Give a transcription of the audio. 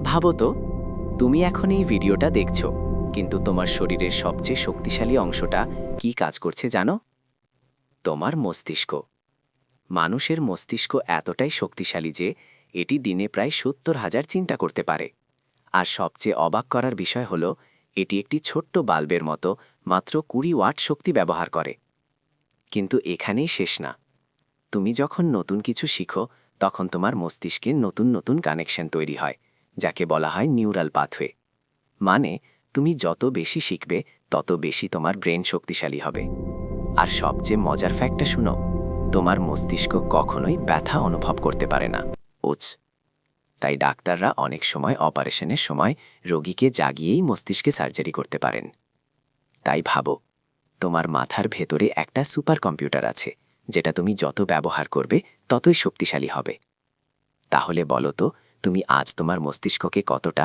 ভাবো তো, তুমি এখন এই ভিডিওটা দেখছো, কিন্তু তোমার শরীরের সবচেয়ে শক্তিশালী অংশটা কি কাজ করছে জানো? তোমার মস্তিষ্ক। মানুষের মস্তিষ্ক এতটাই শক্তিশালী যে এটি দিনে প্রায় ৭০,০০০ চিন্তা করতে পারে। আর সবচেয়ে অবাক করার বিষয় হল, এটি একটি ছোট্ট বাল্বের মতো মাত্র ২০ ওয়াট শক্তি ব্যবহার করে। কিন্তু এখানেই শেষ না। তুমি যখন নতুন কিছু শিখো, তখন তোমার মস্তিষ্কে নতুন নতুন কানেকশন তৈরি হয়, যাকে বলা হয় নিউরাল পাথওয়ে। মানে, তুমি যত বেশি শিখবে, তত বেশি তোমার ব্রেন শক্তিশালী হবে। আর সবচেয়ে মজার ফ্যাক্টটা শুনো, তোমার মস্তিষ্ক কখনোই ব্যথা অনুভব করতে পারে না। ওচ তাই ডাক্তাররা অনেক সময় অপারেশনের সময় রোগীকে জাগিয়েই মস্তিষ্কে সার্জারি করতে পারেন। তাই ভাবো, তোমার মাথার ভেতরে একটা সুপার কম্পিউটার আছে, যেটা তুমি যত ব্যবহার করবে ততই শক্তিশালী হবে। তাহলে বলো তো, তুমি আজ তোমার মস্তিষ্ককে কতটা